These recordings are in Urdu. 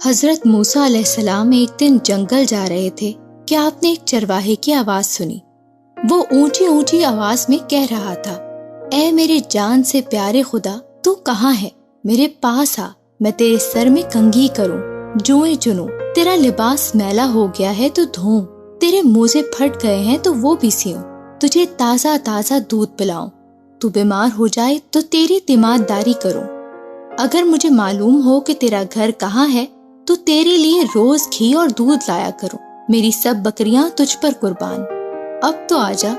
حضرت موسیٰ علیہ السلام ایک دن جنگل جا رہے تھے کہ آپ نے ایک چرواہے کی آواز سنی۔ وہ اونچی اونچی آواز میں کہہ رہا تھا، اے میرے جان سے پیارے خدا، تو کہاں ہے؟ میرے پاس آ، میں تیرے سر میں کنگھی کروں، جوئیں چنوں، تیرا لباس میلا ہو گیا ہے تو دھوؤں، تیرے موزے پھٹ گئے ہیں تو وہ بھی سیوں، تجھے تازہ تازہ دودھ پلاؤں، تو بیمار ہو جائے تو تیری تیمارداری کروں۔ اگر مجھے معلوم ہو کہ تیرا گھر کہاں ہے تو تیرے لیے روز گھی اور دودھ لایا کروں، میری سب بکریاں تجھ پر قربان، اب تو آجا۔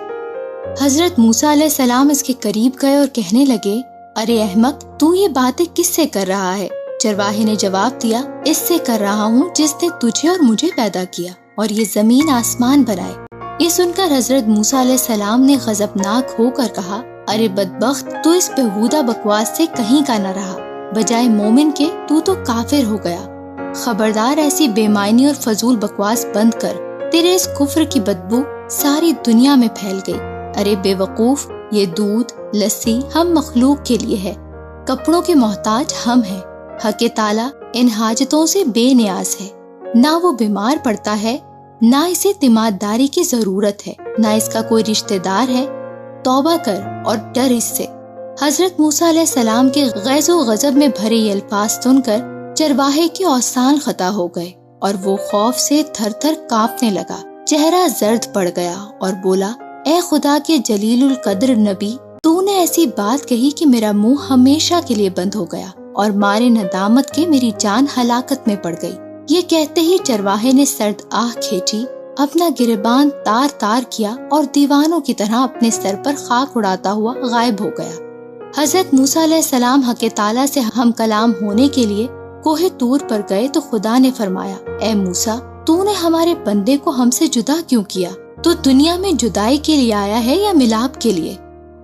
حضرت موسیٰ علیہ السلام اس کے قریب گئے اور کہنے لگے، ارے احمق، تو یہ باتیں کس سے کر رہا ہے؟ چرواہے نے جواب دیا، اس سے کر رہا ہوں جس نے تجھے اور مجھے پیدا کیا اور یہ زمین آسمان بنائے۔ یہ سن کر حضرت موسیٰ علیہ السلام نے غضبناک ہو کر کہا، ارے بدبخت، تو اس بےہودہ بکواس سے کہیں کا نہ رہا، بجائے مومن کے تو کافر ہو گیا۔ خبردار، ایسی بے معنی اور فضول بکواس بند کر، تیرے اس کفر کی بدبو ساری دنیا میں پھیل گئی۔ ارے بے وقوف، یہ دودھ، لسی ہم مخلوق کے لیے ہے، کپڑوں کے محتاج ہم ہیں۔ حق تعالیٰ ان حاجتوں سے بے نیاز ہے، نہ وہ بیمار پڑتا ہے، نہ اسے تیمارداری کی ضرورت ہے، نہ اس کا کوئی رشتہ دار ہے۔ توبہ کر اور ڈر اس سے۔ حضرت موسیٰ علیہ السلام کے غیظ و غضب میں بھرے یہ الفاظ سن کر چرواہے کے اوسان خطا ہو گئے اور وہ خوف سے تھر تھر کانپنے لگا، چہرہ زرد پڑ گیا اور بولا، اے خدا کے جلیل القدر نبی، تو نے ایسی بات کہی کہ میرا منہ ہمیشہ کے لیے بند ہو گیا اور مارے ندامت کے میری جان ہلاکت میں پڑ گئی۔ یہ کہتے ہی چرواہے نے سرد آہ کھینچی، اپنا گریبان تار تار کیا اور دیوانوں کی طرح اپنے سر پر خاک اڑاتا ہوا غائب ہو گیا۔ حضرت موسیٰ علیہ السلام حق تعالیٰ سے ہم کلام ہونے کے لیے کوہ طور پر گئے تو خدا نے فرمایا، اے موسیٰ، تو نے ہمارے بندے کو ہم سے جدا کیوں کیا؟ تو دنیا میں جدائی کے لیے آیا ہے یا ملاپ کے لیے؟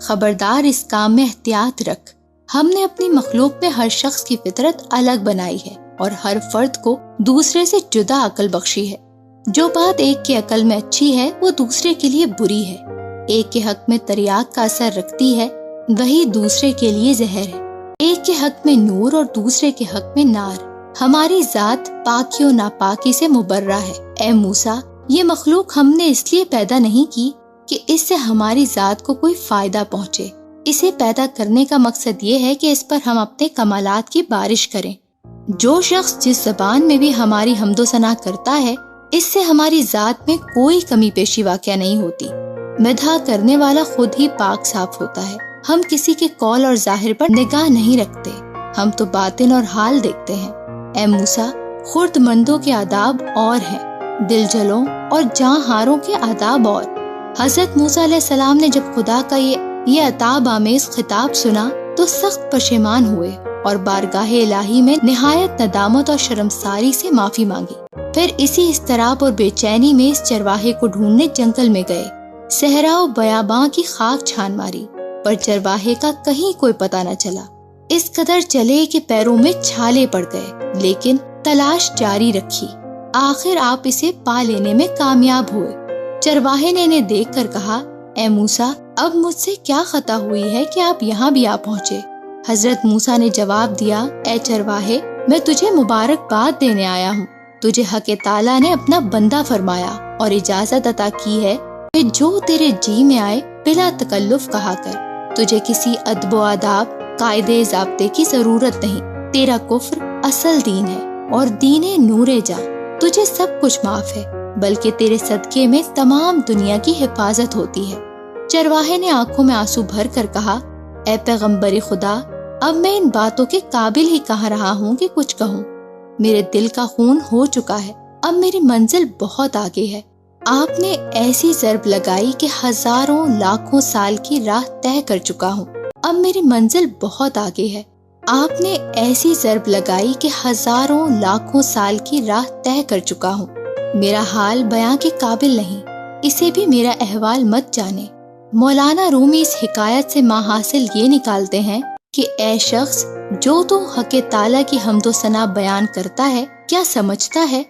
خبردار، اس کام میں احتیاط رکھ۔ ہم نے اپنی مخلوق میں ہر شخص کی فطرت الگ بنائی ہے اور ہر فرد کو دوسرے سے جدا عقل بخشی ہے۔ جو بات ایک کے عقل میں اچھی ہے وہ دوسرے کے لیے بری ہے۔ ایک کے حق میں تریاق کا اثر رکھتی ہے، وہی دوسرے کے لیے زہر ہے۔ ایک کے حق میں نور اور دوسرے کے حق میں نار۔ ہماری ذات پاکی و ناپاکی سے مبرہ ہے۔ اے موسیٰ، یہ مخلوق ہم نے اس لیے پیدا نہیں کی کہ اس سے ہماری ذات کو کوئی فائدہ پہنچے۔ اسے پیدا کرنے کا مقصد یہ ہے کہ اس پر ہم اپنے کمالات کی بارش کریں۔ جو شخص جس زبان میں بھی ہماری حمد و ثنا کرتا ہے، اس سے ہماری ذات میں کوئی کمی پیشی واقع نہیں ہوتی۔ مدح کرنے والا خود ہی پاک صاف ہوتا ہے۔ ہم کسی کے قول اور ظاہر پر نگاہ نہیں رکھتے، ہم تو باطن اور حال دیکھتے ہیں۔ اے موسیٰ، خرد مندوں کے آداب اور ہیں، دل جلوں اور جاں ہاروں کے آداب اور۔ حضرت موسیٰ علیہ السلام نے جب خدا کا یہ عتاب آمیز خطاب سنا تو سخت پشیمان ہوئے اور بارگاہ الہی میں نہایت ندامت اور شرمساری سے معافی مانگی۔ پھر اسی اضطراب اور بے چینی میں اس چرواہے کو ڈھونڈنے جنگل میں گئے۔ صحرا و بیاباں کی خاک چھان ماری، پر چرواہے کا کہیں کوئی پتہ نہ چلا۔ اس قدر چلے کہ پیروں میں چھالے پڑ گئے، لیکن تلاش جاری رکھی۔ آخر آپ اسے پا لینے میں کامیاب ہوئے۔ چرواہے نے انہیں دیکھ کر کہا، اے موسیٰ، اب مجھ سے کیا خطا ہوئی ہے کہ آپ یہاں بھی آ پہنچے؟ حضرت موسیٰ نے جواب دیا، اے چرواہے، میں تجھے مبارکباد دینے آیا ہوں۔ تجھے حق تعالیٰ نے اپنا بندہ فرمایا اور اجازت عطا کی ہے کہ جو تیرے جی میں آئے بلا تکلف کہا کر۔ تجھے کسی ادب و آداب، قاعدے ضابطے کی ضرورت نہیں۔ تیرا کفر اصل دین ہے اور دین نور جاں۔ تجھے سب کچھ معاف ہے، بلکہ تیرے صدقے میں تمام دنیا کی حفاظت ہوتی ہے۔ چرواہے نے آنکھوں میں آنسو بھر کر کہا، اے پیغمبر خدا، اب میں ان باتوں کے قابل ہی کہہ رہا ہوں کہ کچھ کہوں۔ میرے دل کا خون ہو چکا ہے، اب میری منزل بہت آگے ہے۔ آپ نے ایسی ضرب لگائی کہ ہزاروں لاکھوں سال کی راہ طے کر چکا ہوں۔ اب میری منزل بہت آگے ہے۔ آپ نے ایسی ضرب لگائی کہ ہزاروں لاکھوں سال کی راہ طے کر چکا ہوں۔ میرا حال بیان کے قابل نہیں، اسے بھی میرا احوال مت جانے۔ مولانا رومی اس حکایت سے ماحاصل یہ نکالتے ہیں کہ اے شخص، جو تو حق تعالیٰ کی حمد و ثنا بیان کرتا ہے، کیا سمجھتا ہے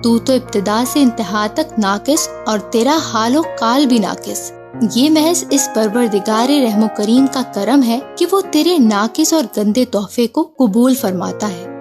تو ابتدا سے انتہا تک ناقص اور تیرا حال و قال بھی ناقص۔ یہ محض اس پروردگار رحم و کریم کا کرم ہے کہ وہ تیرے ناقص اور گندے تحفے کو قبول فرماتا ہے۔